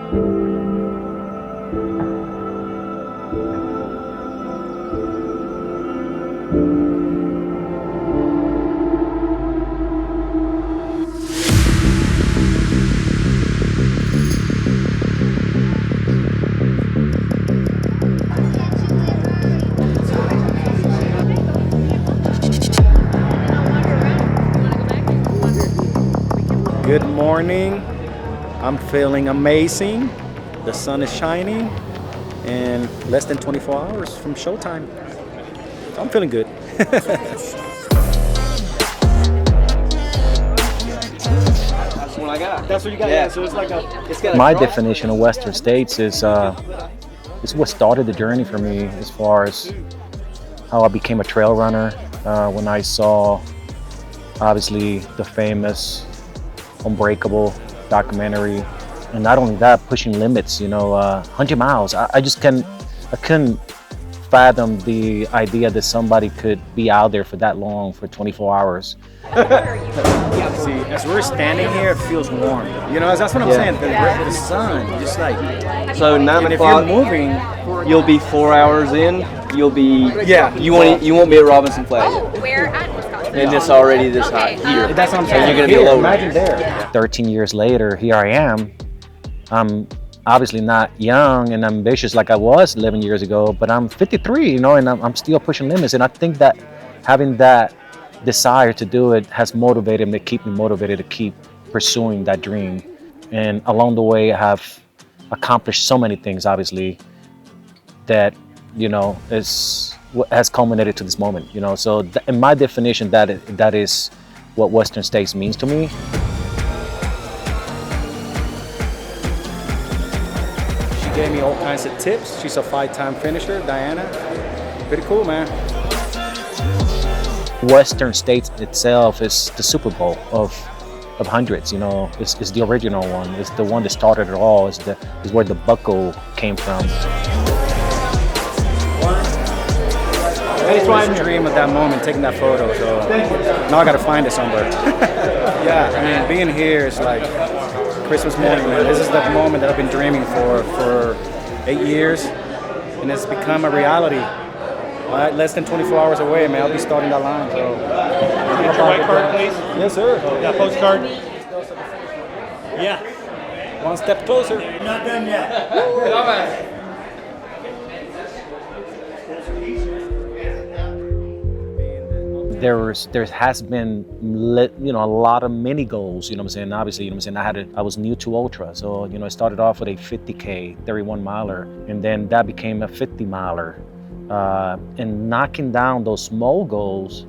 Good morning. I'm feeling amazing. The sun is shining and less than 24 hours from showtime. I'm feeling good. That's what I got. That's what you got. Yeah. So it's like My definition of Western States is what started the journey for me as far as how I became a trail runner when I saw obviously the famous Unbreakable documentary, and not only that, pushing limits, 100 miles. I couldn't fathom the idea that somebody could be out there for that long, for 24 hours. See, as we're standing here, it feels warm. That's what I'm saying. The sun, just like. So 9 And if o'clock, you're moving, you'll be 4 hours in. You'll be You won't be at Robinson Flat yet. Where at Wisconsin? And it's already this hot here. that's what I'm And saying. you're gonna be Here, lower. imagine there. 13 years later, here I am. I'm obviously not young and ambitious like I was 11 years ago, but I'm 53, and I'm still pushing limits. And I think that having that desire to do it has motivated me, keep me motivated to keep pursuing that dream. And along the way, I have accomplished so many things, obviously, that, has culminated to this moment, So in my definition, that is what Western States means to me. She gave me all kinds of tips. She's a 5-time finisher, Diana. Pretty cool, man. Western States itself is the Super Bowl of hundreds. It's the original one. It's the one that started it all. It's where the buckle came from. I always dream of that moment, taking that photo. So now I gotta find it somewhere. Yeah, I mean, being here is like Christmas morning, man. This is the moment that I've been dreaming for 8 years, and it's become a reality. All right, less than 24 hours away, man. I'll be starting that line. So. Get your white card, please. Yes, sir. Yeah, postcard. Yeah. One step closer. Not done yet. There has been a lot of mini goals, obviously, I was new to ultra, so I started off with a 50K 31 miler, and then that became a 50 miler, and knocking down those small goals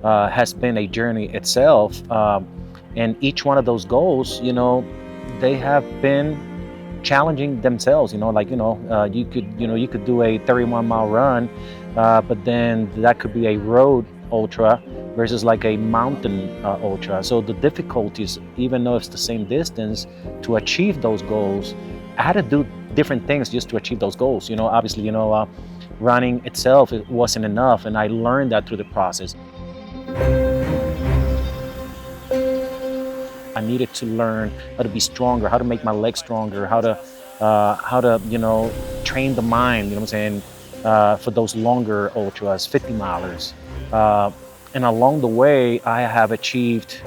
has been a journey itself, and each one of those goals, they have been challenging themselves. You could do a 31-mile run, but then that could be a road ultra versus like a mountain ultra. So the difficulties, even though it's the same distance, to achieve those goals, I had to do different things just to achieve those goals. Obviously, running itself, it wasn't enough, and I learned that through the process. I needed to learn how to be stronger, how to make my legs stronger, how to train the mind, for those longer ultras, 50 milers. And along the way, I have achieved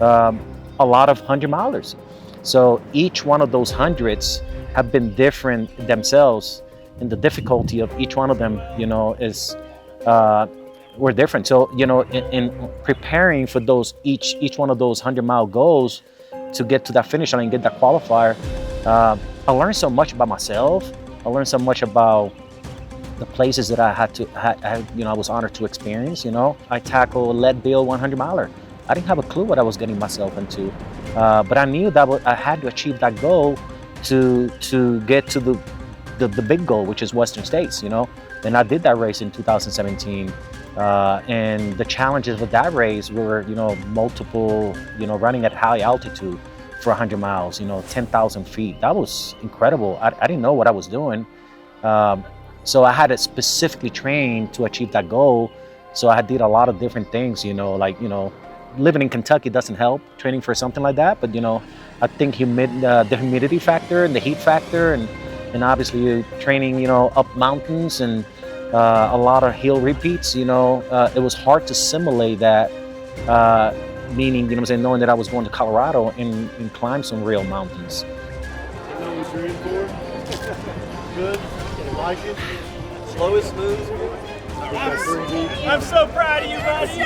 a lot of 100 milers. So each one of those hundreds have been different themselves, and the difficulty of each one of them, were different. So, in preparing for those each one of those 100-mile goals to get to that finish line and get that qualifier, I learned so much about myself. I learned so much about the places that I was honored to experience. I tackled Leadville 100 miler. I didn't have a clue what I was getting myself into, but I knew that I had to achieve that goal to get to the big goal, which is Western States. And I did that race in 2017, and the challenges with that race were multiple, running at high altitude for 100 miles, 10,000 feet. That was incredible. I didn't know what I was doing. So I had to specifically train to achieve that goal. So I did a lot of different things, living in Kentucky doesn't help training for something like that. But I think the humidity factor and the heat factor, and obviously you training up mountains and a lot of hill repeats. It was hard to simulate that. Meaning, knowing that I was going to Colorado and climb some real mountains. Know what you're in for? Good? You like it? Slow and smooth. I'm so proud of you, buddy.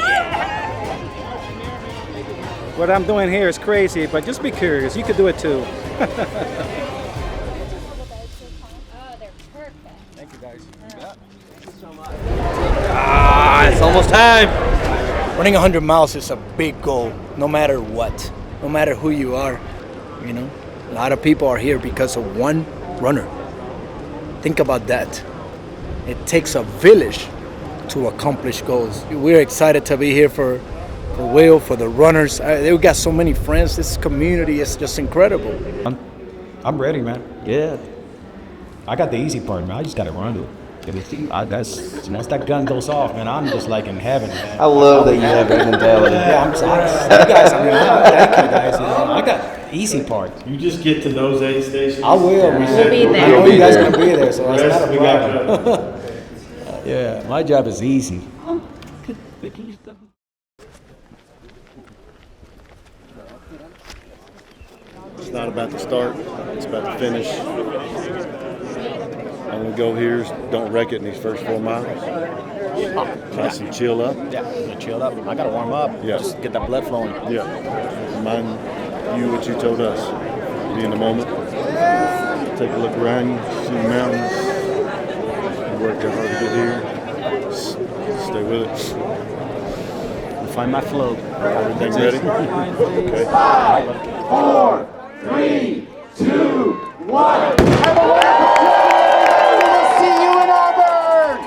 What I'm doing here is crazy, but just be curious. You could do it too. Oh, they're perfect. Thank you, guys. It's almost time. Running 100 miles is a big goal, no matter what, no matter who you are. A lot of people are here because of one runner. Think about that. It takes a village to accomplish goals. We're excited to be here for Will, for the runners. We got so many friends. This community is just incredible. I'm ready, man. Yeah. I got the easy part, man. I just got to run it. Once that gun goes off, man, I'm just like in heaven, man. I love that you have that mentality. Yeah, I'm sorry. You guys, thank you guys. I got the easy part. You just get to those aid stations. I will. We'll be I there. know you guys can be there, so The that's rest not a we got problem. Yeah, my job is easy. It's not about the start, it's about the finish. I'm gonna go here, don't wreck it in these first 4 miles. Nice and chill up. Yeah, chill up. I gotta warm up. Yeah. Just get that blood flowing. Yeah. Remind you what you told us. Be in the moment. Take a look around you, see the mountains. You worked hard to get here. Stay with it. Find my flow. Everything ready? Okay. 5, 4, 3, 2, 1. We'll see you in Auburn.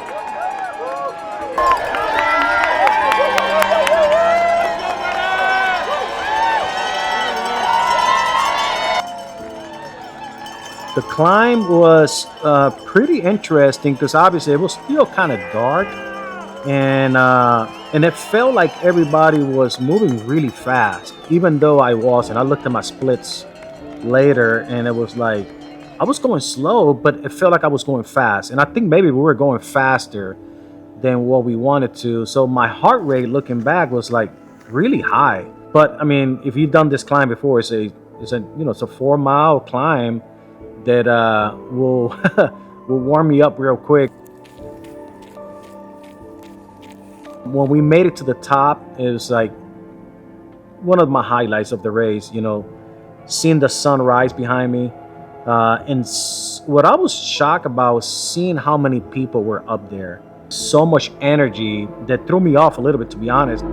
The climb was pretty interesting because obviously it was still kind of dark, and it felt like everybody was moving really fast, even though I wasn't. I looked at my splits later, and it was like I was going slow, but it felt like I was going fast, and I think maybe we were going faster than what we wanted to. So my heart rate, looking back, was like really high. But I mean, if you've done this climb before, it's a 4-mile climb that will will warm you up real quick. When we made it to the top, it was like one of my highlights of the race. Seeing the sun rise behind me, and what I was shocked about was seeing how many people were up there. So much energy that threw me off a little bit, to be honest.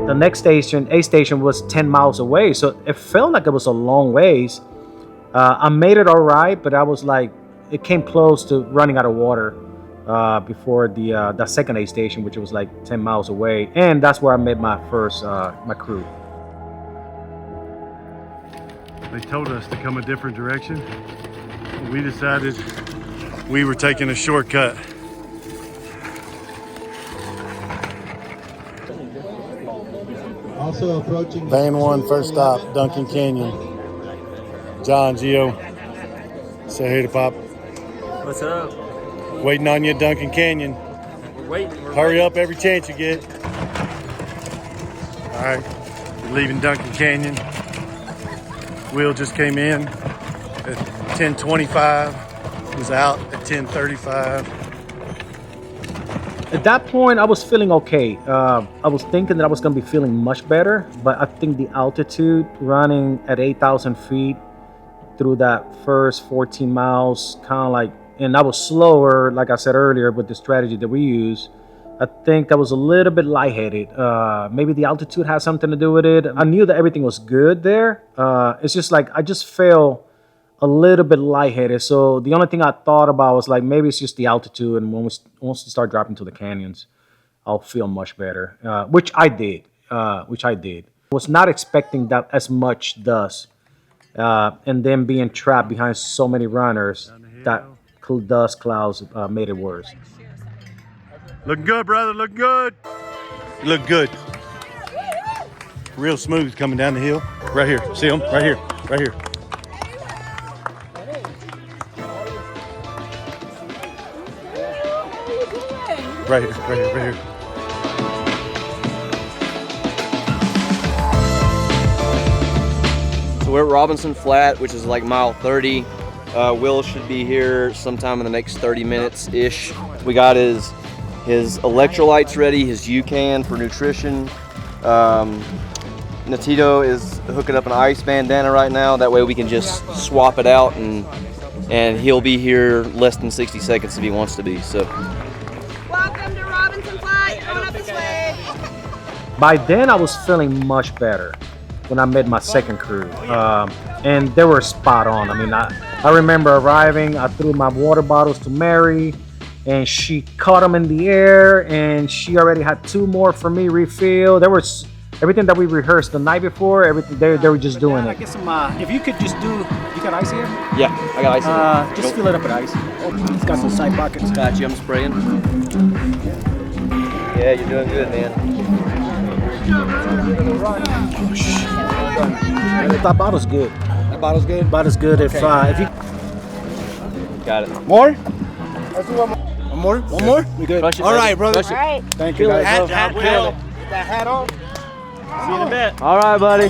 The next station, A station, was 10 miles away, so it felt like it was a long ways. I made it all right, but I was like, it came close to running out of water before the second aid station, which was like 10 miles away, and that's where I met my first my crew. They told us to come a different direction. We decided we were taking a shortcut. Also approaching Van 1, first stop, Duncan Canyon. John, Gio, say hey to Pop. What's up? Waiting on you at Duncan Canyon. We're waiting. Hurry up every chance you get. All right, we're leaving Duncan Canyon. Will just came in at 10:25, was out at 10:35. At that point, I was feeling okay. I was thinking that I was going to be feeling much better, but I think the altitude, running at 8,000 feet through that first 14 miles, kind of like, and I was slower, like I said earlier, with the strategy that we use. I think I was a little bit lightheaded. Maybe the altitude has something to do with it. I knew that everything was good there. It's just like I just felt a little bit lightheaded. So the only thing I thought about was like maybe it's just the altitude, and once we start dropping to the canyons, I'll feel much better. Which I did. Was not expecting that as much dust, and then being trapped behind so many runners, that dust clouds made it worse. Looking good, brother, looking good. You look good. real smooth coming down the hill. Right here. See them? Right here. Right here. Right here. Right here. Right here. So we're at Robinson Flat, which is like mile 30. Will should be here sometime in the next 30 minutes-ish. We got his electrolytes ready, his UCAN for nutrition. Natito is hooking up an ice bandana right now. That way we can just swap it out, and he'll be here less than 60 seconds if he wants to be. So. Welcome to Robinson Flat. You're going up this way. By then, I was feeling much better when I met my second crew, and they were spot on. I mean, I remember arriving. I threw my water bottles to Mary, and she caught them in the air, and she already had 2 more for me refill. There was everything that we rehearsed the night before. Everything they were just doing it. Get some. If you could just do, you got ice here? Yeah, I got ice in here. Just fill it up with ice. It's got some side pockets. Got you. I'm spraying. Yeah, you're doing good, man. That bottle's good. That bottle's good. Bottle's good. If you Got it. More? Let's do one more. One more? We good. All right, brother. All right. Thank you, guys. Hat, Get that hat on. See you in a bit. All right, buddy.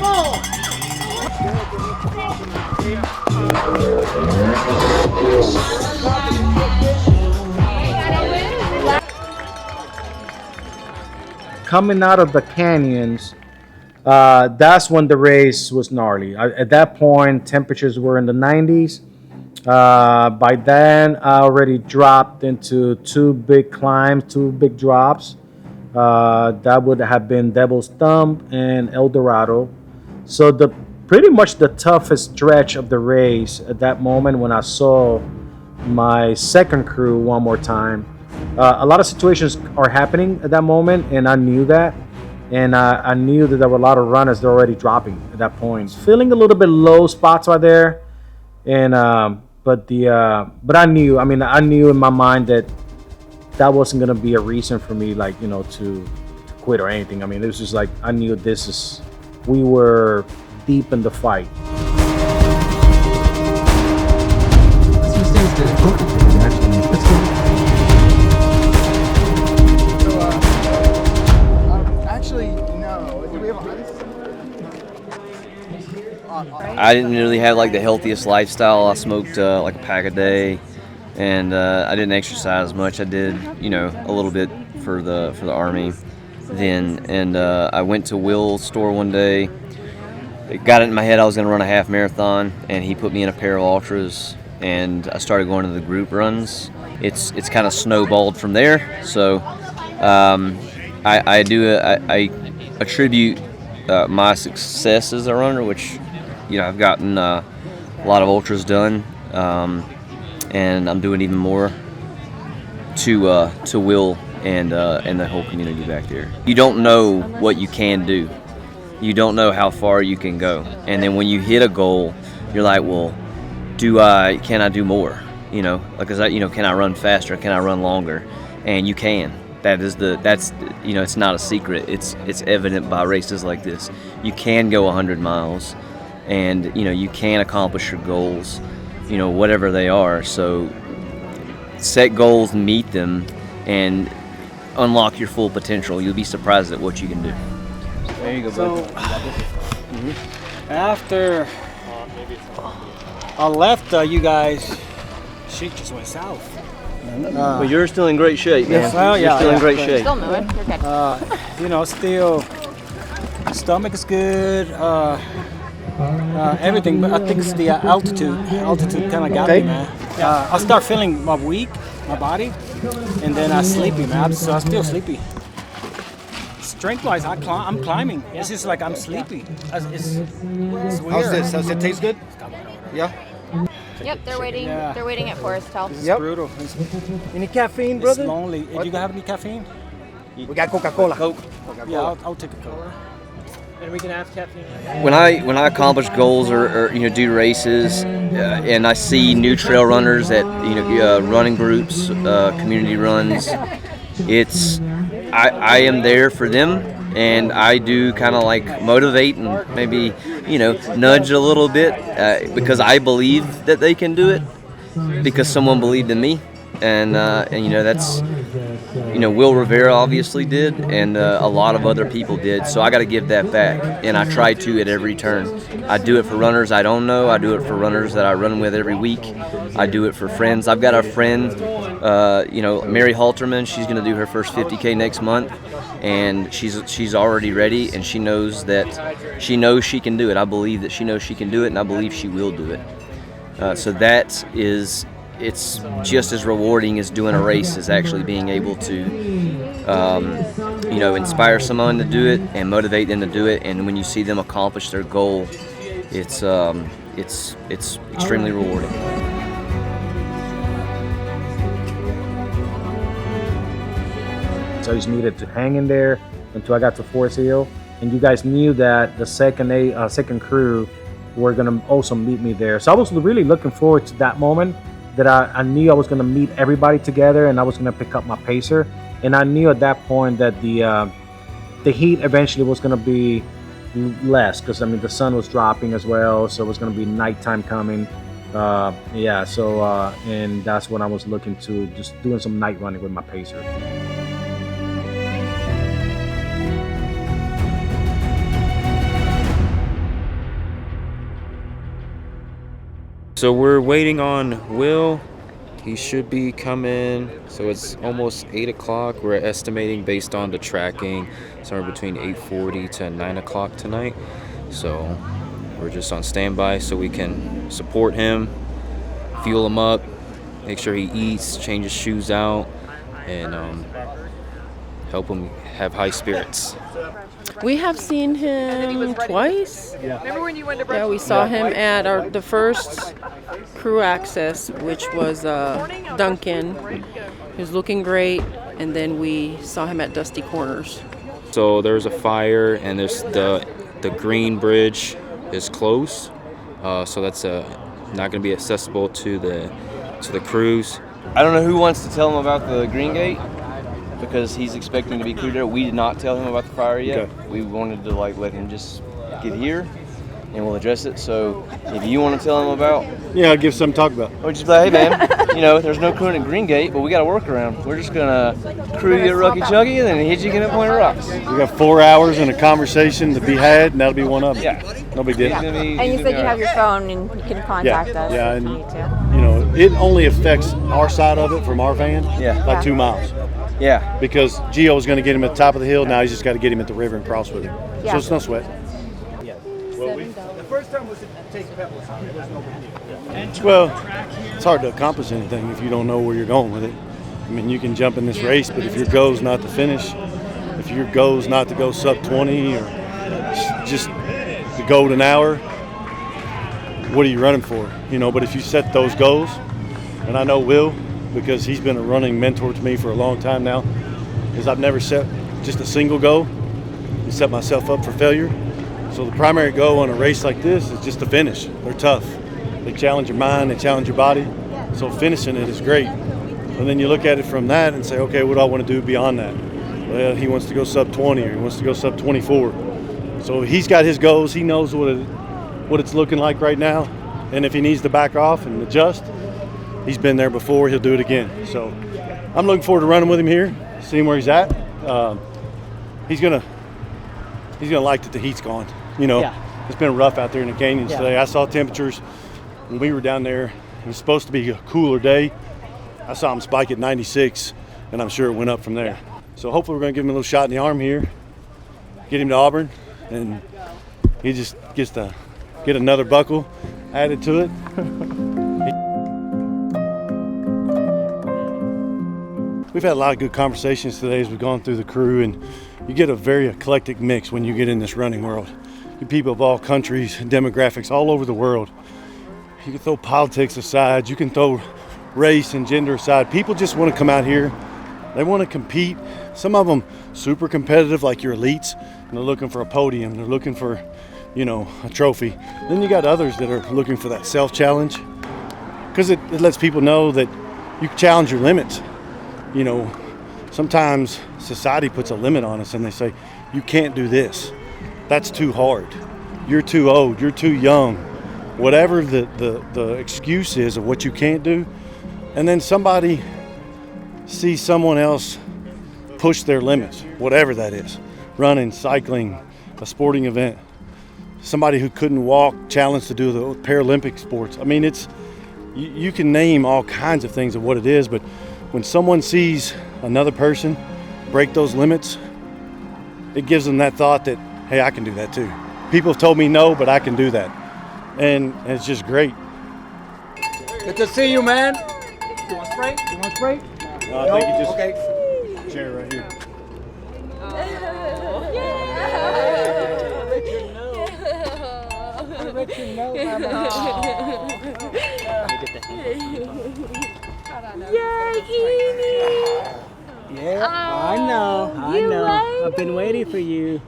coming out of the canyons, that's when the race was gnarly. At that point, temperatures were in the 90s. By then, I already dropped into 2 big climbs, 2 big drops. That would have been Devil's Thumb and El Dorado. So pretty much the toughest stretch of the race at that moment when I saw my second crew one more time. A lot of situations are happening at that moment, and I knew that. And I knew that there were a lot of runners that were already dropping at that point. Feeling a little bit low spots right there. And but I knew, I knew in my mind that wasn't gonna be a reason for me, like, to quit or anything. It was just like, I knew we were deep in the fight. Actually, no. Do we have I didn't really have like the healthiest lifestyle. I smoked like a pack a day, and I didn't exercise much. I did, a little bit for the Army then, and I went to Will's store one day. It got it in my head I was going to run a half marathon, and he put me in a pair of ultras, and I started going to the group runs. It's kind of snowballed from there. So I attribute my success as a runner, which I've gotten a lot of ultras done, and I'm doing even more to Will and the whole community back there. You don't know what you can do. You don't know how far you can go, and then when you hit a goal, you're like, well, can I do more? Because can I run faster? Can I run longer? And you can. It's not a secret. It's evident by races like this. You can go 100 miles, and you can accomplish your goals, whatever they are. So set goals, meet them, and unlock your full potential. You'll be surprised at what you can do. There you go, bud. After I left you guys, she just went south. But you're still in great shape, man. Yes, well, you're still in great shape. Still moving. You're good. Still, stomach is good. Everything, but I think it's the altitude. Altitude kind of got me, man. I start feeling weak, my body, and then I'm sleepy, man. I'm still sleepy. Strength-wise, I'm climbing. It's just like I'm sleepy. It's weird. How's this? Does it taste good? Yeah. Yep, they're waiting. Yeah. They're waiting at Forest Health. This is brutal. Any caffeine, It's brother? lonely. Do you have any caffeine? We got Coca-Cola. Coke. Yeah, I'll take a Coke. And we can have caffeine. When I accomplish goals or do races, and I see new trail runners at running groups, community runs, I am there for them, and I do kind of like motivate and maybe, you know, nudge a little bit because I believe that they can do it because someone believed in me. And you know, that's, you know, Will Rivera obviously did, and a lot of other people did. So I got to give that back, and I try to at every turn. I do it for runners I don't know. I do it for runners that I run with every week. I do it for friends. I've got a friend, you know, Mary Halterman. She's going to do her first 50K next month, and she's already ready, and she knows she can do it. I believe that she knows she can do it, and I believe she will do it. So that is. It's just as rewarding as doing a race, is actually being able to, you know, inspire someone to do it and motivate them to do it. And when you see them accomplish their goal, it's extremely rewarding. So I just needed to hang in there until I got to Forest Hill. And you guys knew that the second crew were gonna also meet me there. So I was really looking forward to that moment, that I knew I was going to meet everybody together and I was going to pick up my pacer. And I knew at that point that the heat eventually was going to be less, because I mean the sun was dropping as well, so it was going to be nighttime coming. Yeah, so and that's when I was looking to just doing some night running with my pacer. So we're waiting on Will. He should be coming. So it's almost 8 o'clock. We're estimating based on the tracking somewhere between 8:40 to 9 o'clock tonight. So we're just on standby so we can support him, fuel him up, make sure he eats, change his shoes out, and help him have high spirits. We have seen him twice. Yeah, we saw him at the first crew access, which was Duncan. He was looking great, and then we saw him at Dusty Corners. So there's a fire, and there's the green bridge is closed, so that's not going to be accessible to the crews. I don't know who wants to tell him about the green gate, because he's expecting to be crewed there. We did not tell him about the fire yet. Okay. We wanted to let him just get here, and we'll address it. So if you want to tell him about, yeah, I'll give something to talk about. Or just like, hey man, you know, there's no crewing at Green Gate, but we got a workaround. We're just gonna crew you at Rucky Chucky and then hit you again at Point of Rocks. We got 4 hours and a conversation to be had, and that'll be one of them. Yeah, no big deal. Yeah. And you said you have your phone and you can contact us. Yeah, and you know, it only affects our side of it from our van by 2 miles. Yeah. Because Gio was going to get him at the top of the hill. Now he's just got to get him at the river and cross with him. Yeah. So it's no sweat. Yeah. Well, the first time was to take pebbles. It was no big deal. Well, it's hard to accomplish anything if you don't know where you're going with it. I mean, you can jump in this race, but if your goal is not to finish, if your goal is not to go sub 20 or just the golden hour, what are you running for? You know, but if you set those goals, and I know Will, because he's been a running mentor to me for a long time now, is I've never set just a single goal and set myself up for failure. So the primary goal on a race like this is just to finish. They're tough. They challenge your mind, they challenge your body. So finishing it is great. And then you look at it from that and say, okay, what do I want to do beyond that? Well, he wants to go sub 20 or he wants to go sub 24. So he's got his goals. He knows what it's looking like right now. And if he needs to back off and adjust, he's been there before. He'll do it again. So I'm looking forward to running with him here, seeing where he's at. He's gonna like that the heat's gone. You know, It's been rough out there in the canyons today. I saw temperatures when we were down there. It was supposed to be a cooler day. I saw him spike at 96, and I'm sure it went up from there. So hopefully we're going to give him a little shot in the arm here, get him to Auburn, and he just gets to get another buckle added to it. We've had a lot of good conversations today as we've gone through the crew, and you get a very eclectic mix when you get in this running world. You people of all countries and demographics all over the world. You can throw politics aside, you can throw race and gender aside. People just want to come out here. They want to compete. Some of them super competitive, like your elites, and they're looking for a podium. They're looking for, you know, a trophy. Then you got others that are looking for that self-challenge, because it lets people know that you can challenge your limits. You know, sometimes society puts a limit on us and they say, you can't do this. That's too hard. You're too old. You're too young. Whatever the excuse is of what you can't do, and then somebody sees someone else push their limits, whatever that is, running, cycling, a sporting event, somebody who couldn't walk challenged to do the Paralympic sports. I mean, it's you can name all kinds of things of what it is, but when someone sees another person break those limits, it gives them that thought that, hey, I can do that too. People have told me no, but I can do that. And it's just great. Good to see you, man. You want spray? You want spray? I think you just okay. Chair right here. Yeah, I know. I've been waiting for you.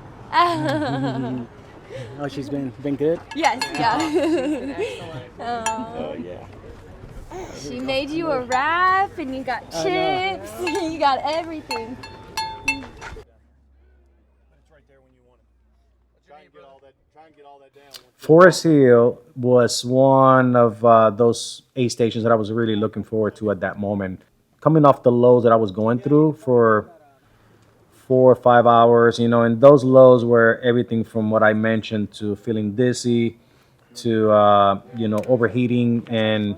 Oh, she's been good? Yes, yeah. Oh, yeah. She made you a wrap and you got chips. You got everything. Forest Hill was one of those aid stations that I was really looking forward to at that moment. Coming off the lows that I was going through for 4 or 5 hours, you know, and those lows were everything from what I mentioned to feeling dizzy to, you know, overheating, and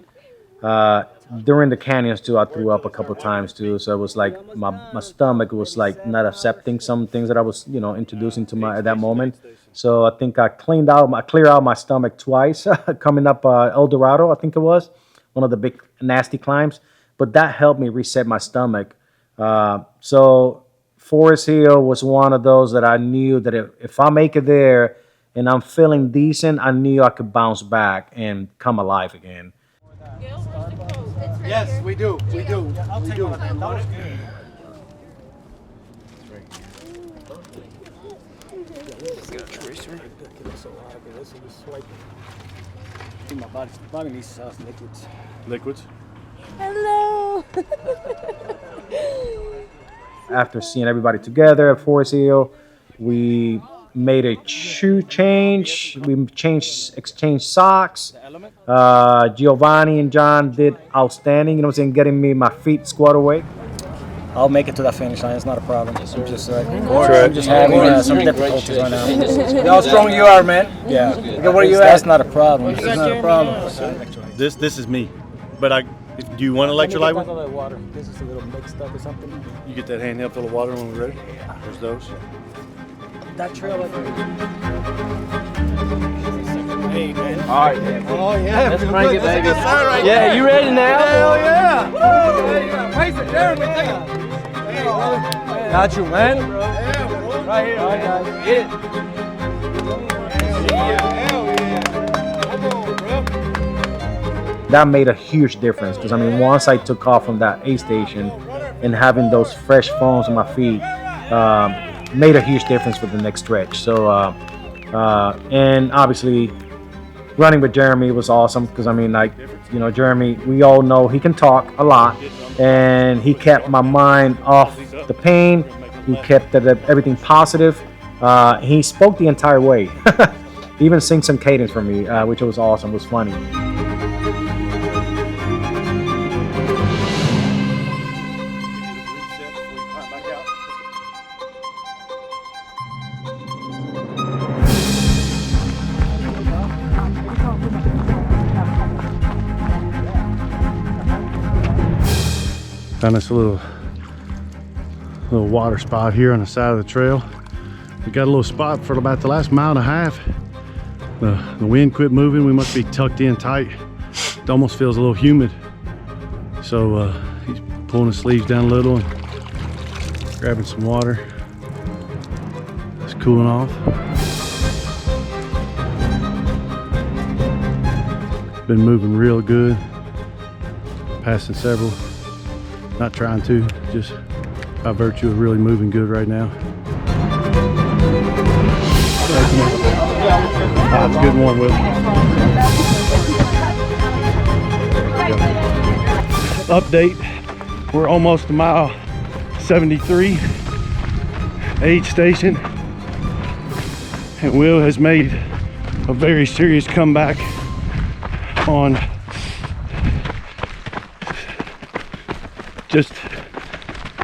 during the canyons too, I threw up a couple of times too. So it was like my stomach was like not accepting some things that I was, you know, introducing to my at that moment. So I think I cleared out my stomach twice coming up El Dorado, I think it was one of the big nasty climbs. But that helped me reset my stomach. So Forest Hill was one of those that I knew that if I make it there and I'm feeling decent, I knew I could bounce back and come alive again. Yes, we do. We do. I'll take one of them. That was good. My body needs liquids. Liquids? Hello. After seeing everybody together at Forest Hill, we made a shoe change. We exchanged socks. Giovanni and John did outstanding, you know what I'm saying, getting me my feet squat away. I'll make it to that finish line. It's not a problem. I'm just I'm just having some difficulties right now. Look how strong you are, man. Yeah. Look at where you That's at. not a problem. It's not a problem. This is me. But do you want an electrolyte one? Water. This is a little mixed up or something. You get that handheld full of water when we're ready? There's those. That trail right there. Hey, man. All right, man. Oh, yeah. Let's crank it, baby. Right Yeah, you ready now? Hell yeah. Pace it, Jeremy. Take it. Got you, man. Right here. All right, guys. Get it. Hell yeah. Come on, bro. That made a huge difference because, I mean, once I took off from that aid station and having those fresh foams on my feet, made a huge difference for the next stretch. So, and obviously, running with Jeremy was awesome because, I mean, like, you know, Jeremy, we all know he can talk a lot, and he kept my mind off the pain. He kept everything positive. He spoke the entire way. Even sang some cadence for me, which was awesome. It was funny. Found this little water spot here on the side of the trail. We got a little spot for about the last mile and a half. The wind quit moving. We must be tucked in tight. It almost feels a little humid. So he's pulling his sleeves down a little and grabbing some water. It's cooling off. Been moving real good. Passing several. Not trying to, just by virtue of really moving good right now. That's a good one, Will. Update, we're almost to mile 73, aid station. And Will has made a very serious comeback on just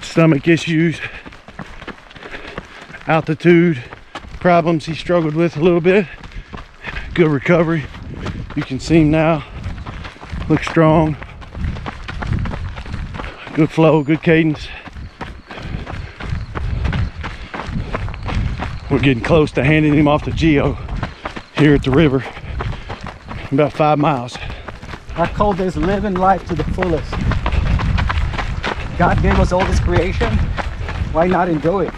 stomach issues, altitude problems he struggled with a little bit. Good recovery. You can see him now. Looks strong. Good flow, good cadence. We're getting close to handing him off to Gio here at the river. About 5 miles. I call this living life to the fullest. God gave us all this creation. Why not enjoy it?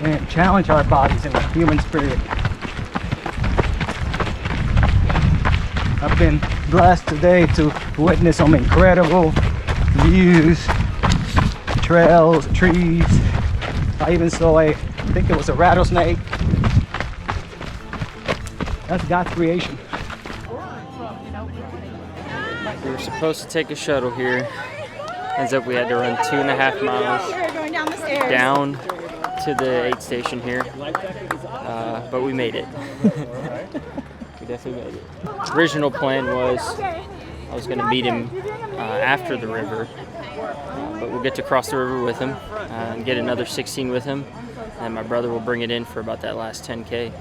And challenge our bodies and the human spirit. I've been blessed today to witness some incredible views, trails, trees. I even saw I think it was a rattlesnake. That's God's creation. We were supposed to take a shuttle here. Ends up we had to run 2.5 miles down to the aid station here, but we made it. We definitely made it. Original plan was I was going to meet him after the river, but we'll get to cross the river with him and get another 16 with him, and my brother will bring it in for about that last 10K.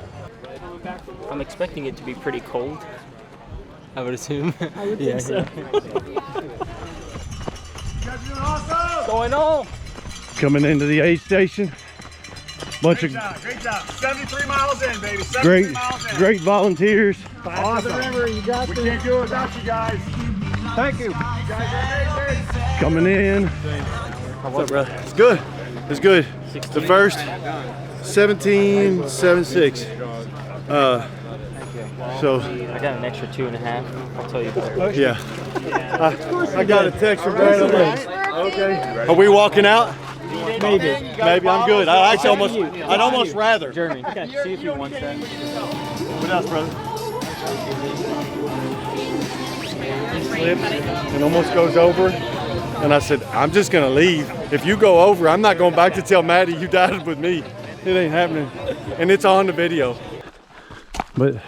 I'm expecting it to be pretty cold, I would assume. I would think so. What's going on? Coming into the aid station. Bunch Great job. 73 miles in, baby. 73 great, miles in. great volunteers. Awesome. River, you got we can't do it without you guys. Thank you. Coming in. What's up, brother? It's good. It's good. The first 17.76. So I got an extra 2.5. I'll tell you later. Yeah. I got a text from Brandon. Okay. Are we walking out? Maybe. Maybe. I'm good. I'd almost rather. Jeremy, see if you want that. What else, brother? Slips and almost goes over. And I said, I'm just gonna leave. If you go over, I'm not going back to tell Maddie you died with me. It ain't happening. And it's on the video. But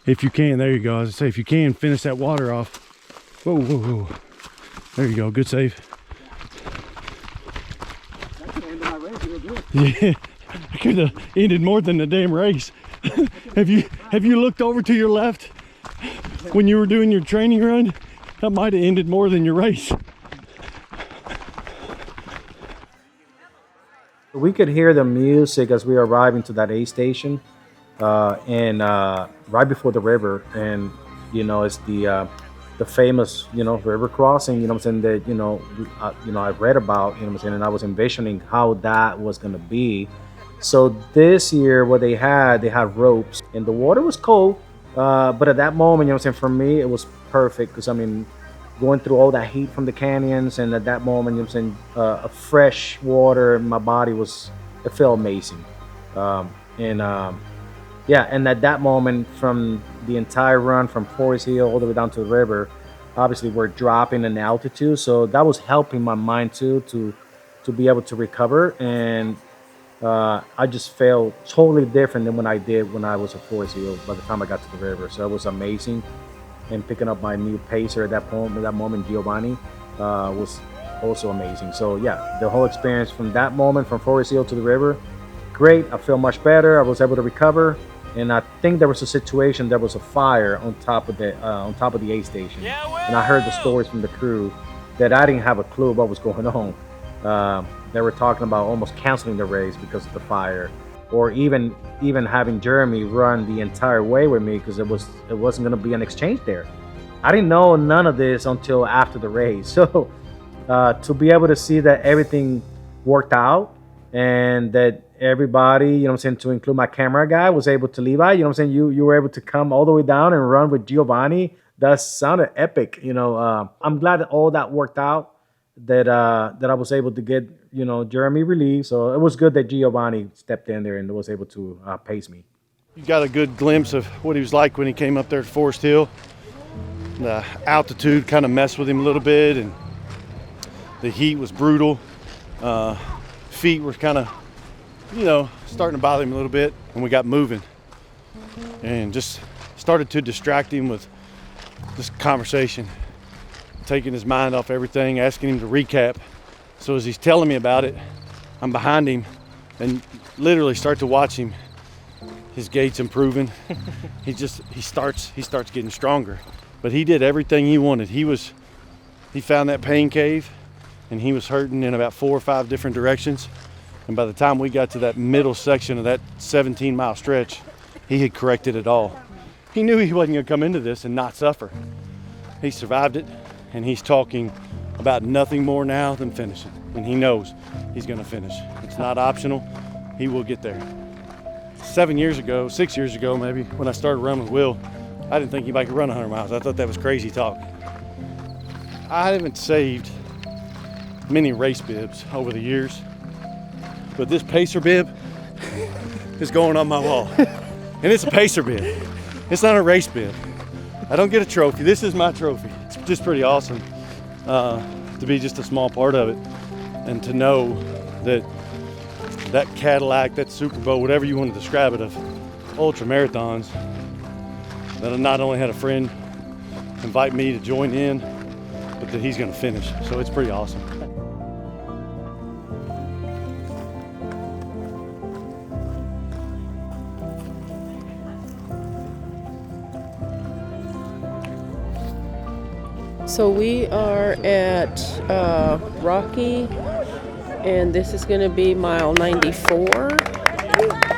if you can, there you go. As I say, if you can, finish that water off. Whoa, whoa, whoa. There you go. Good save. Yeah, I could have ended more than the damn race. Have you looked over to your left when you were doing your training run? That might have ended more than your race. We could hear the music as we were arriving to that aid station, and right before the river, and you know it's the famous river crossing. You know what I'm saying, that I read about. You know what I'm saying, and I was envisioning how that was gonna be. So this year, what they had ropes, and the water was cold, but at that moment, you know what I'm saying, for me it was perfect because I mean, going through all that heat from the canyons, and at that moment, you know what I'm saying, a fresh water in my body it felt amazing. Yeah, and at that moment, from the entire run from Forest Hill all the way down to the river, obviously we're dropping in altitude, so that was helping my mind too to be able to recover, and I just felt totally different than when I did when I was at Forest Hill by the time I got to the river. So it was amazing. And picking up my new pacer at that moment, Giovanni, was also amazing. So yeah, the whole experience from that moment, from Forest Hill to the river, great. I feel much better. I was able to recover, and I think there was a situation. There was a fire on top of the aid station, and I heard the stories from the crew that I didn't have a clue what was going on. They were talking about almost canceling the race because of the fire, or even having Jeremy run the entire way with me because it wasn't going to be an exchange there. I didn't know none of this until after the race. So to be able to see that everything worked out, and that everybody, you know what I'm saying, to include my camera guy, was able to leave out, you know what I'm saying, you were able to come all the way down and run with Giovanni. That sounded epic. I'm glad that all that worked out, that I was able to get, Jeremy relieved. So it was good that Giovanni stepped in there and was able to pace me. You got a good glimpse of what he was like when he came up there to Forest Hill. The altitude kind of messed with him a little bit, and the heat was brutal. feet were kind of, you know, starting to bother him a little bit, and we got moving and just started to distract him with this conversation, taking his mind off everything, asking him to recap. So as he's telling me about it, I'm behind him and literally start to watch him. His gait's improving. he starts getting stronger. But he did everything he wanted. He found that pain cave, and he was hurting in about 4 or 5 different directions. And by the time we got to that middle section of that 17-mile stretch, he had corrected it all. He knew he wasn't going to come into this and not suffer. He survived it, and he's talking about nothing more now than finishing. And he knows he's going to finish. It's not optional. He will get there. 6 years ago maybe, when I started running with Will, I didn't think anybody could run 100 miles. I thought that was crazy talk. I haven't saved many race bibs over the years, but this pacer bib is going on my wall. And it's a pacer bib. It's not a race bib. I don't get a trophy. This is my trophy. It's just pretty awesome to be just a small part of it, and to know that that Cadillac, that Super Bowl, whatever you want to describe it, of ultra marathons, that I not only had a friend invite me to join in, but that he's going to finish. So it's pretty awesome. So we are at Rocky, and this is going to be mile 94.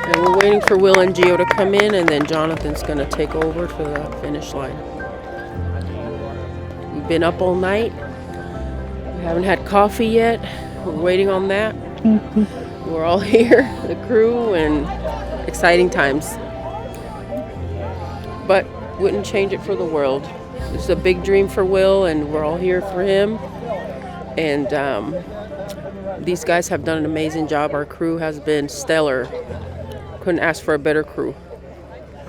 And we're waiting for Will and Gio to come in, and then Jonathan's going to take over to the finish line. We've been up all night. We haven't had coffee yet. We're waiting on that. We're all here, the crew, and exciting times. But wouldn't change it for the world. It's a big dream for Will, and we're all here for him. And these guys have done an amazing job. Our crew has been stellar. Couldn't ask for a better crew.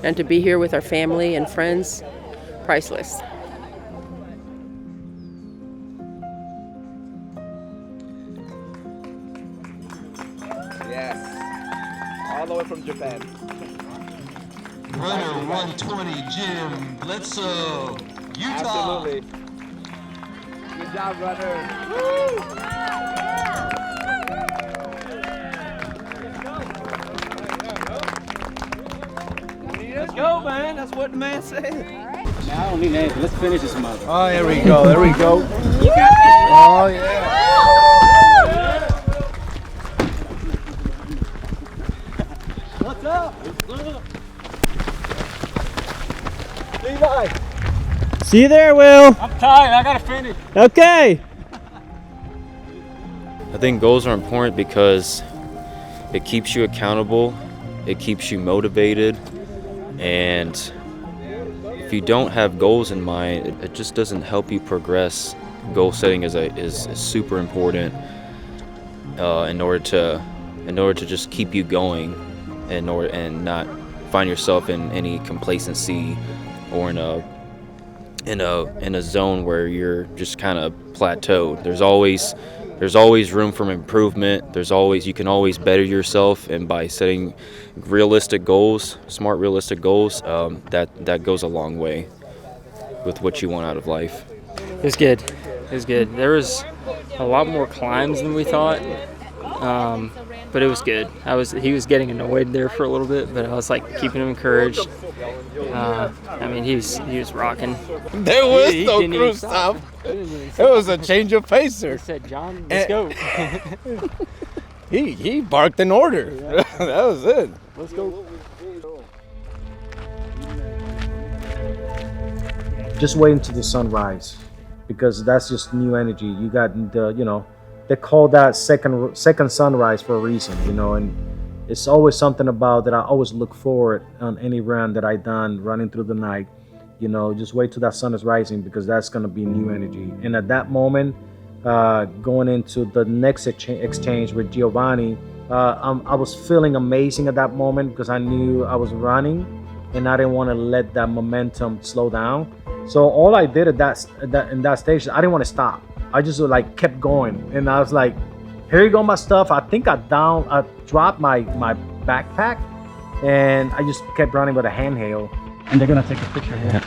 And to be here with our family and friends, priceless. Yes. All the way from Japan. Runner 120, Jim Bledsoe, Utah. Absolutely. Good job, runner. Woo! Let's go, man. That's what the man said. Now I don't need anything. Let's finish this mother. Oh, there we go. There we go. You got this. Oh, yeah. What's up? Levi. See you there, Will. I'm tired. I gotta finish. Okay. I think goals are important because it keeps you accountable, it keeps you motivated, and if you don't have goals in mind, it just doesn't help you progress. Goal setting is super important in order to just keep you going, and not find yourself in any complacency or in a zone where you're just kind of plateaued. There's always room for improvement. You can always better yourself, and by setting realistic goals, smart realistic goals, that goes a long way with what you want out of life. It was good. It was good. There was a lot more climbs than we thought, but it was good. He was getting annoyed there for a little bit, but I was like keeping him encouraged. I mean, he was rocking. There was no crew stop. It was a change of pacer. He said, "John, let's go." He barked an order. That was it. Let's go. Just wait until the sunrise, because that's just new energy. You got the, they call that second sunrise for a reason, and it's always something about that I always look forward on any run that I done running through the night. Just wait till that sun is rising, because that's going to be new energy. And at that moment, going into the next exchange with Giovanni, I was feeling amazing at that moment, because I knew I was running and I didn't want to let that momentum slow down. So all I did in that station, I didn't want to stop. I just kept going, and I was like, here you go, my stuff. I think I dropped my backpack, and I just kept running with a handheld. And they're gonna take a picture here.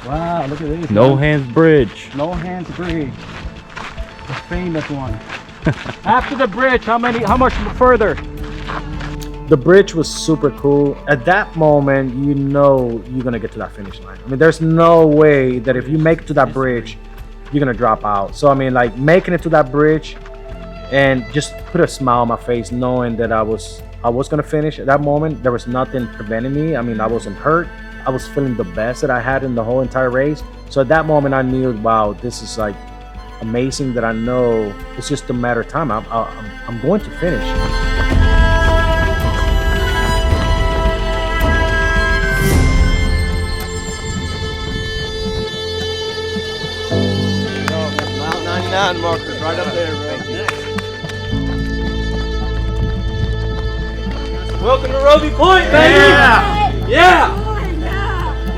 Wow, look at this. No hands bridge. No hands bridge. The famous one. After the bridge, how much further? The bridge was super cool. At that moment, you know you're gonna get to that finish line. I mean, there's no way that if you make it to that bridge, you're gonna drop out. So I mean, like making it to that bridge and just put a smile on my face, knowing that I was gonna finish at that moment. There was nothing preventing me. I mean, I wasn't hurt. I was feeling the best that I had in the whole entire race. So at that moment, I knew, wow, this is like amazing. That I know it's just a matter of time. I'm going to finish. Mile 99 markers right up there, bro. Welcome to Roby Point, baby! Yeah!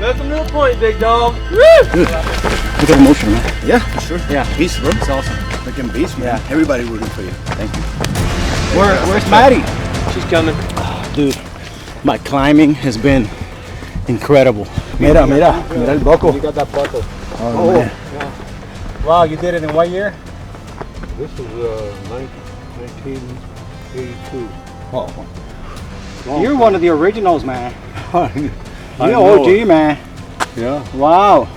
Welcome to the point, big dog. Woo! Look at emotion, man. Yeah, for sure. Yeah, beast, bro. It's awesome. Freaking beast, man. Yeah. Everybody rooting for you. Thank you. Where's Maddie? She's coming. Dude, my climbing has been incredible. Mira el buckle. You got that buckle. Oh, man. Wow, you did it in what year? This was 1982. Oh. You're one of the originals, man. I You're know OG, it. man. Yeah. Wow.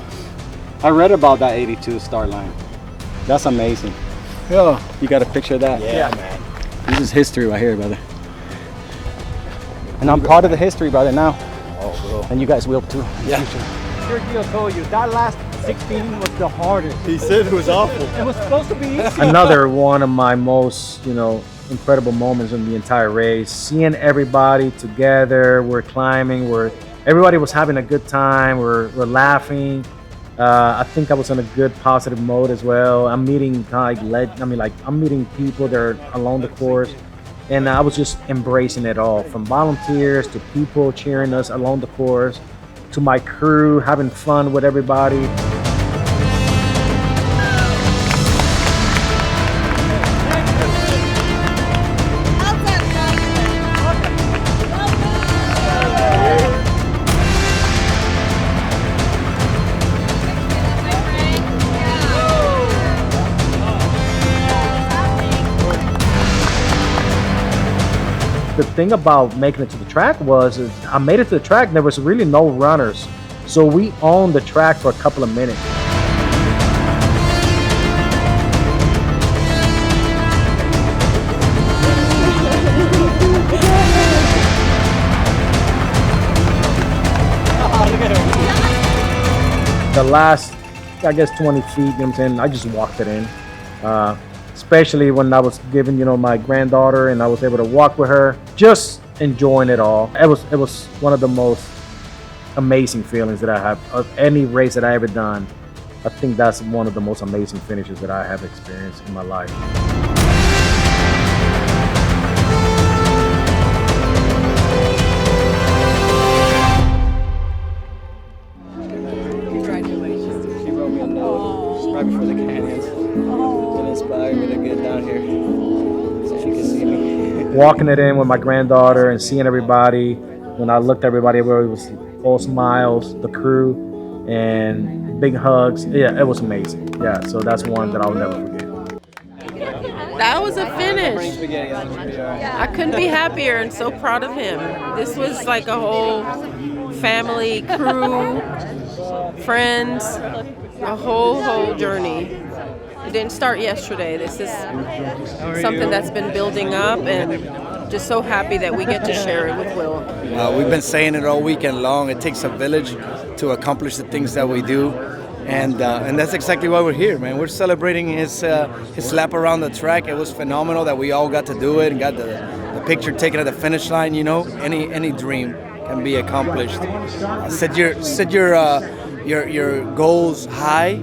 I read about that 82 start line. That's amazing. Yeah. You got a picture of that? Yeah, man. This is history right here, brother. And I'm part of the history, brother, now. Oh, bro. And you guys will too. Yeah. Sergio told you that last 16 was the hardest. He said it was awful. It was supposed to be easy. Another one of my most, incredible moments in the entire race. Seeing everybody together, we're climbing, everybody was having a good time, we're laughing. I think I was in a good positive mode as well. I'm meeting I'm meeting people that are along the course, and I was just embracing it all, from volunteers to people cheering us along the course, to my crew having fun with everybody. The thing about making it to the track was I made it to the track and there was really no runners. So we owned the track for a couple of minutes. The last, 20 feet, I just walked it in. Especially when I was given, my granddaughter, and I was able to walk with her, just enjoying it all. It was one of the most amazing feelings that I have of any race that I ever done. I think that's one of the most amazing finishes that I have experienced in my life. Congratulations. She wrote me a note right before the canyons. It inspired me to get down here so she can see me. Walking it in with my granddaughter and seeing everybody, when I looked at everybody, it was all smiles, the crew, and big hugs. Yeah, it was amazing. Yeah, so that's one that I'll never forget. That was a finish. I couldn't be happier and so proud of him. This was like a whole family, crew, friends, a whole journey. It didn't start yesterday. This is something that's been building up, and just so happy that we get to share it with Will. We've been saying it all weekend long. It takes a village to accomplish the things that we do, and that's exactly why we're here, man. We're celebrating his lap around the track. It was phenomenal that we all got to do it and got the picture taken at the finish line. Any dream can be accomplished. Set your goals high,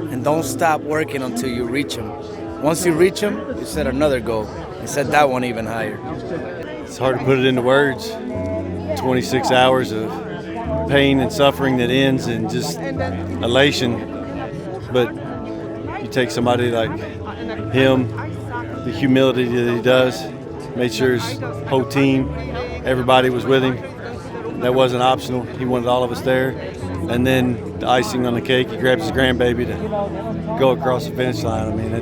and don't stop working until you reach them. Once you reach them, you set another goal and set that one even higher. It's hard to put it into words. 26 hours of pain and suffering that ends in just elation. But you take somebody like him the humility that he does. Made sure his whole team, everybody was with him. That wasn't optional. He wanted all of us there. And then the icing on the cake, he grabs his grandbaby to go across the finish line. I mean,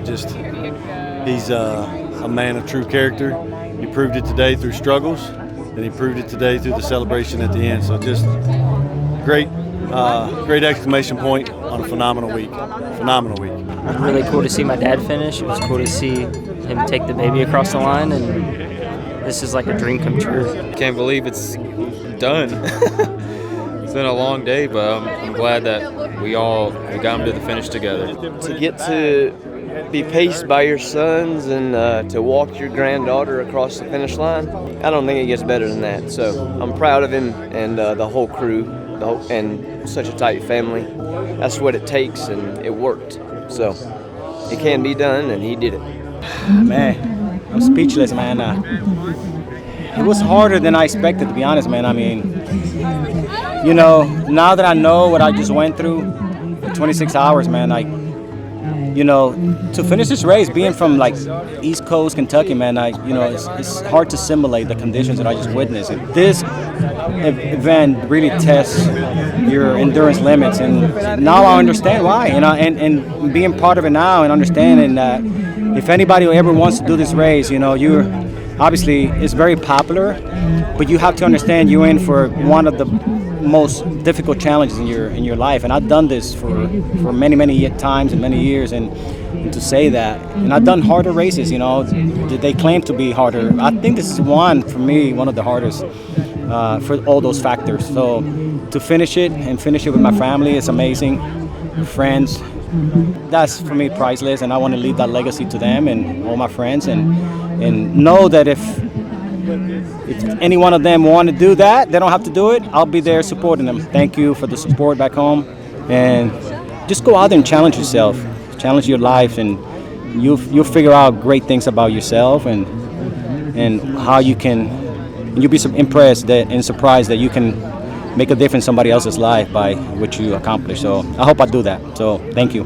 he's a man of true character. He proved it today through struggles, and he proved it today through the celebration at the end. So just great exclamation point on a phenomenal week. Phenomenal week. Really cool to see my dad finish. It was cool to see him take the baby across the line, and this is like a dream come true. Can't believe it's done. It's been a long day, but I'm glad that we got him to the finish together. To get to be paced by your sons and to walk your granddaughter across the finish line, I don't think it gets better than that. So I'm proud of him and the whole crew, and such a tight family. That's what it takes, and it worked. So it can be done, and he did it. Man, I'm speechless, man. It was harder than I expected, to be honest, man. I mean, you know, now that I know what I just went through, 26 hours, man, to finish this race, being from like East Coast Kentucky, man, it's hard to simulate the conditions that I just witnessed. This event really tests your endurance limits, and now I understand why. And being part of it now and understanding that if anybody ever wants to do this race, you're obviously it's very popular, but you have to understand you're in for one of the most difficult challenges in your life. And I've done this for many times and many years, and to say that, and I've done harder races, they claim to be harder. I think this is one of the hardest for all those factors. So to finish it with my family, it's amazing. Friends, that's for me priceless, and I want to leave that legacy to them and all my friends, and know that if any one of them want to do that, they don't have to do it. I'll be there supporting them. Thank you for the support back home, and just go out there and challenge yourself, challenge your life, and you'll figure out great things about yourself and how you can. And you'll be impressed and surprised that you can make a difference in somebody else's life by what you accomplish. So I hope I do that. So thank you.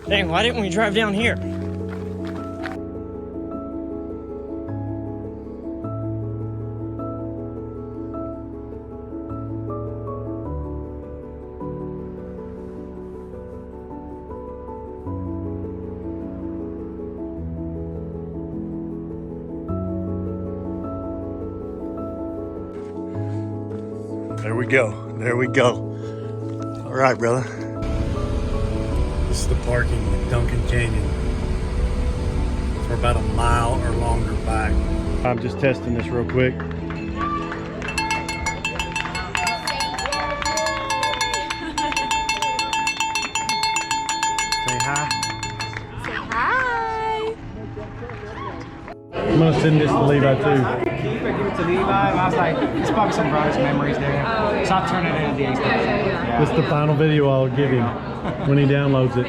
Dang, why didn't we drive down here? There we go. All right, brother. This is the parking in Duncan Canyon. For about a mile or longer back. I'm just testing this real quick. Say hi. Say hi. I'm gonna send this to Levi too. Give it to Levi. I was like, it's probably some brightest memories there. So I'll turn it into the X. This is the final video I'll give him when he downloads it.